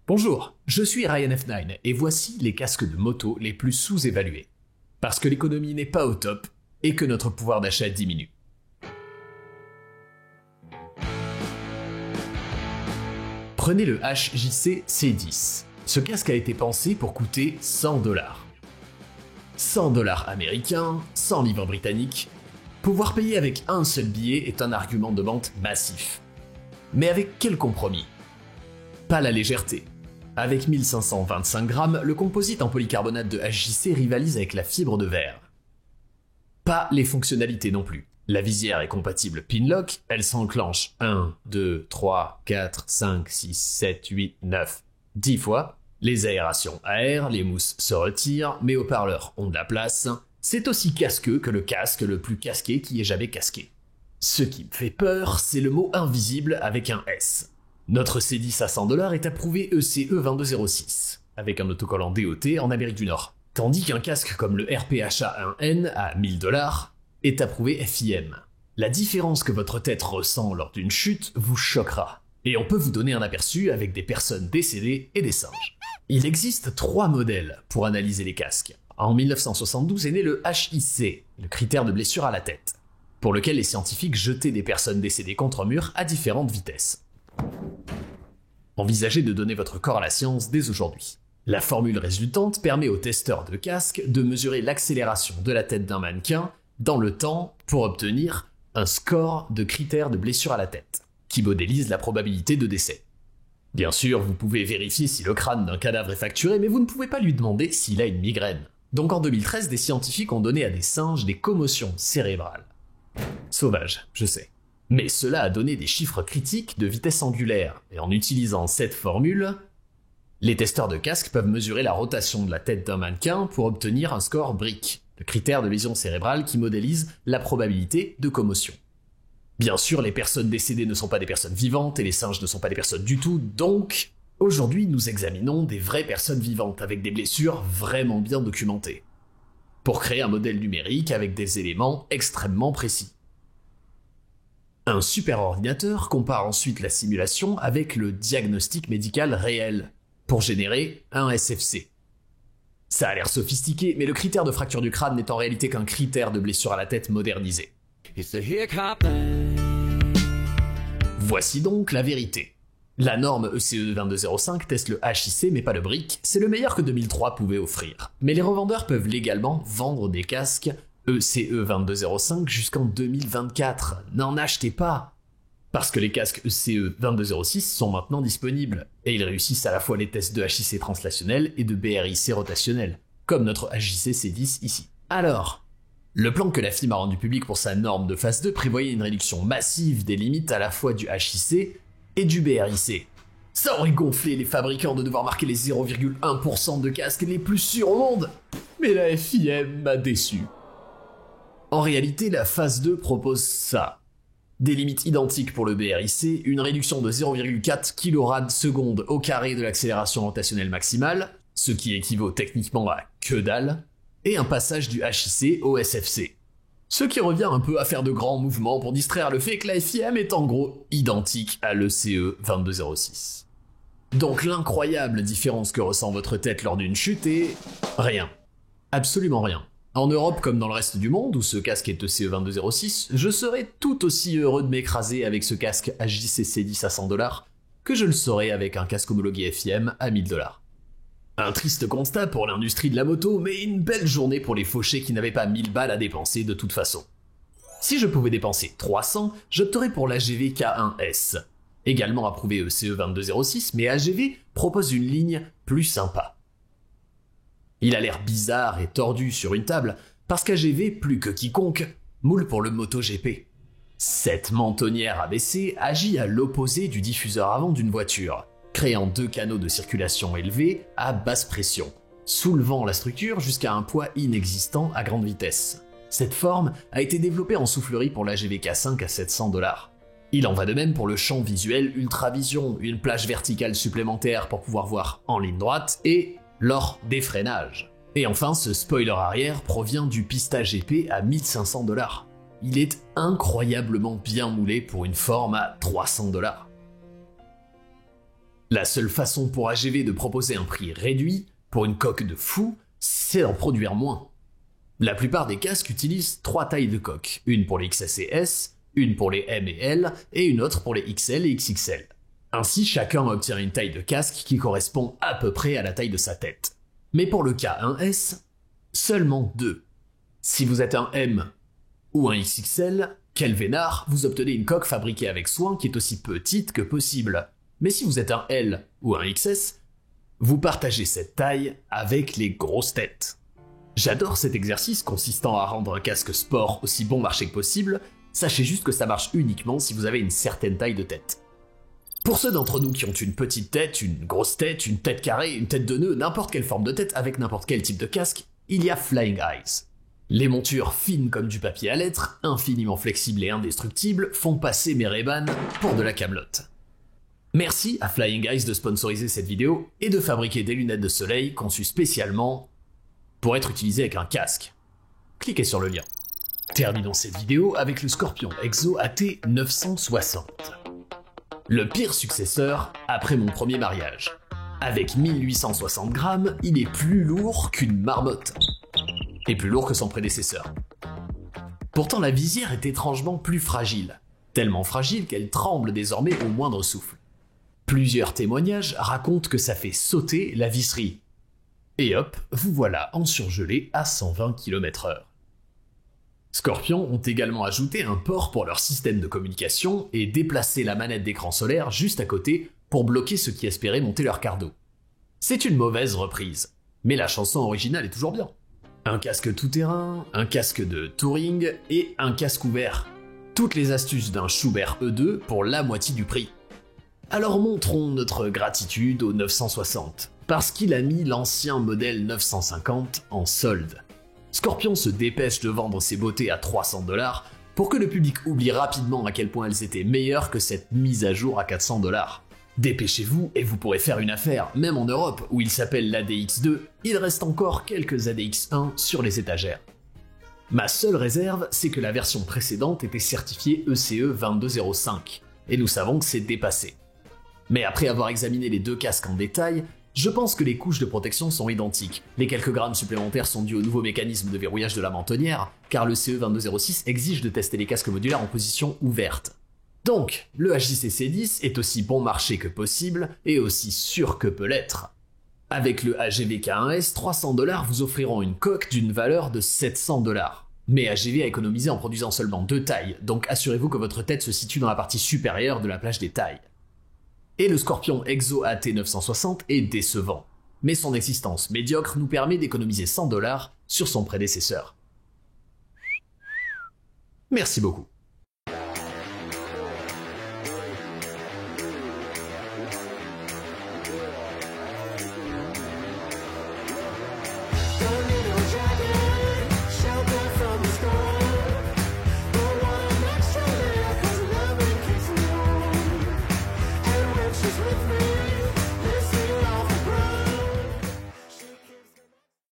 Bonjour, je suis Ryan F9 et voici les casques de moto les plus sous-évalués. Parce que l'économie n'est pas au top et que notre pouvoir d'achat diminue. Prenez le HJC C10. Ce casque a été pensé pour coûter $100. $100 américains, 100 livres britanniques. Pouvoir payer avec un seul billet est un argument de vente massif. Mais avec quel compromis? Pas la légèreté. Avec 1525 grammes, le composite en polycarbonate de HJC rivalise avec la fibre de verre. Pas les fonctionnalités non plus. La visière est compatible pin-lock, elle s'enclenche 1, 2, 3, 4, 5, 6, 7, 8, 9, 10 fois. Les aérations aèrent, les mousses se retirent, mes haut-parleurs ont de la place. C'est aussi casqueux que le casque le plus casqué qui ait jamais casqué. Ce qui me fait peur, c'est le mot invisible avec un S. Notre C10 à $100 est approuvé ECE 2206, avec un autocollant DOT en Amérique du Nord, tandis qu'un casque comme le RPHA1N à $1000 est approuvé FIM. La différence que votre tête ressent lors d'une chute vous choquera, et on peut vous donner un aperçu avec des personnes décédées et des singes. Il existe 3 modèles pour analyser les casques. En 1972 est né le HIC, le critère de blessure à la tête, pour lequel les scientifiques jetaient des personnes décédées contre un mur à différentes vitesses. Envisagez de donner votre corps à la science dès aujourd'hui. La formule résultante permet aux testeurs de casque de mesurer l'accélération de la tête d'un mannequin dans le temps pour obtenir un score de critère de blessure à la tête, qui modélise la probabilité de décès. Bien sûr, vous pouvez vérifier si le crâne d'un cadavre est fracturé, mais vous ne pouvez pas lui demander s'il a une migraine. Donc en 2013, des scientifiques ont donné à des singes des commotions cérébrales. Sauvage, je sais. Mais cela a donné des chiffres critiques de vitesse angulaire, et en utilisant cette formule, les testeurs de casque peuvent mesurer la rotation de la tête d'un mannequin pour obtenir un score BRIC, le critère de lésion cérébrale qui modélise la probabilité de commotion. Bien sûr, les personnes décédées ne sont pas des personnes vivantes et les singes ne sont pas des personnes du tout, donc aujourd'hui nous examinons des vraies personnes vivantes avec des blessures vraiment bien documentées, pour créer un modèle numérique avec des éléments extrêmement précis. Un superordinateur compare ensuite la simulation avec le diagnostic médical réel pour générer un SFC. Ça a l'air sophistiqué, mais le critère de fracture du crâne n'est en réalité qu'un critère de blessure à la tête modernisé. Voici donc la vérité. La norme ECE 2205 teste le HIC mais pas le BRIC, c'est le meilleur que 2003 pouvait offrir. Mais les revendeurs peuvent légalement vendre des casques ECE 2205 jusqu'en 2024. N'en achetez pas! Parce que les casques ECE 2206 sont maintenant disponibles, et ils réussissent à la fois les tests de HIC translationnel et de BRIC rotationnel, comme notre HJC C10 ici. Alors, le plan que la FIM a rendu public pour sa norme de phase 2 prévoyait une réduction massive des limites à la fois du HIC et du BRIC. Ça aurait gonflé les fabricants de devoir marquer les 0,1% de casques les plus sûrs au monde, mais la FIM m'a déçu. En réalité, la phase 2 propose ça. Des limites identiques pour le BRIC, une réduction de 0,4 kRad/s au carré de l'accélération rotationnelle maximale, ce qui équivaut techniquement à que dalle, et un passage du HIC au SFC. Ce qui revient un peu à faire de grands mouvements pour distraire le fait que la FIM est en gros identique à l'ECE 2206. Donc l'incroyable différence que ressent votre tête lors d'une chute est rien. Absolument rien. En Europe comme dans le reste du monde, où ce casque est ECE 2206, je serais tout aussi heureux de m'écraser avec ce casque HJC C10 à $100 que je le serais avec un casque homologué FIM à $1000. Un triste constat pour l'industrie de la moto, mais une belle journée pour les fauchés qui n'avaient pas 1000 balles à dépenser de toute façon. Si je pouvais dépenser 300, j'opterais pour l'AGV K1S. Également approuvé ECE 2206, mais AGV propose une ligne plus sympa. Il a l'air bizarre et tordu sur une table, parce qu'AGV, plus que quiconque, moule pour le MotoGP. Cette mentonnière abaissée agit à l'opposé du diffuseur avant d'une voiture, créant 2 canaux de circulation élevés à basse pression, soulevant la structure jusqu'à un poids inexistant à grande vitesse. Cette forme a été développée en soufflerie pour l'AGV K5 à $700. Il en va de même pour le champ visuel Ultravision, une plage verticale supplémentaire pour pouvoir voir en ligne droite et lors des freinages. Et enfin, ce spoiler arrière provient du Pista GP à $1500. Il est incroyablement bien moulé pour une forme à $300. La seule façon pour AGV de proposer un prix réduit, pour une coque de fou, c'est d'en produire moins. La plupart des casques utilisent 3 tailles de coque, une pour les XS et S, une pour les M et L, et une autre pour les XL et XXL. Ainsi, chacun obtient une taille de casque qui correspond à peu près à la taille de sa tête. Mais pour le K1S, seulement 2. Si vous êtes un M ou un XXL, quel vénard, vous obtenez une coque fabriquée avec soin qui est aussi petite que possible. Mais si vous êtes un L ou un XS, vous partagez cette taille avec les grosses têtes. J'adore cet exercice consistant à rendre un casque sport aussi bon marché que possible, sachez juste que ça marche uniquement si vous avez une certaine taille de tête. Pour ceux d'entre nous qui ont une petite tête, une grosse tête, une tête carrée, une tête de nœud, n'importe quelle forme de tête avec n'importe quel type de casque, il y a Flying Eyes. Les montures fines comme du papier à lettres, infiniment flexibles et indestructibles, font passer mes Ray-Ban pour de la camelote. Merci à Flying Eyes de sponsoriser cette vidéo et de fabriquer des lunettes de soleil conçues spécialement pour être utilisées avec un casque. Cliquez sur le lien. Terminons cette vidéo avec le Scorpion Exo AT960. Le pire successeur après mon premier mariage. Avec 1860 grammes, il est plus lourd qu'une marmotte. Et plus lourd que son prédécesseur. Pourtant la visière est étrangement plus fragile. Tellement fragile qu'elle tremble désormais au moindre souffle. Plusieurs témoignages racontent que ça fait sauter la visserie. Et hop, vous voilà en surgelé à 120 km/h. Scorpion ont également ajouté un port pour leur système de communication et déplacé la manette d'écran solaire juste à côté pour bloquer ceux qui espéraient monter leur cardo. C'est une mauvaise reprise, mais la chanson originale est toujours bien. Un casque tout-terrain, un casque de touring et un casque ouvert. Toutes les astuces d'un Schuberth E2 pour la moitié du prix. Alors montrons notre gratitude au 960, parce qu'il a mis l'ancien modèle 950 en solde. Scorpion se dépêche de vendre ses beautés à 300 $, pour que le public oublie rapidement à quel point elles étaient meilleures que cette mise à jour à 400 $. Dépêchez-vous et vous pourrez faire une affaire, même en Europe où il s'appelle l'ADX2, il reste encore quelques ADX1 sur les étagères. Ma seule réserve, c'est que la version précédente était certifiée ECE 2205, et nous savons que c'est dépassé. Mais après avoir examiné les deux casques en détail, je pense que les couches de protection sont identiques. Les quelques grammes supplémentaires sont dus au nouveau mécanisme de verrouillage de la mentonnière, car le CE 2206 exige de tester les casques modulaires en position ouverte. Donc, le HJC C10 est aussi bon marché que possible, et aussi sûr que peut l'être. Avec le AGV K1S, 300 $ vous offriront une coque d'une valeur de 700 $. Mais AGV a économisé en produisant seulement 2 tailles, donc assurez-vous que votre tête se situe dans la partie supérieure de la plage des tailles. Et le Scorpion Exo AT960 est décevant, mais son existence médiocre nous permet d'économiser 100 $ sur son prédécesseur. Merci beaucoup.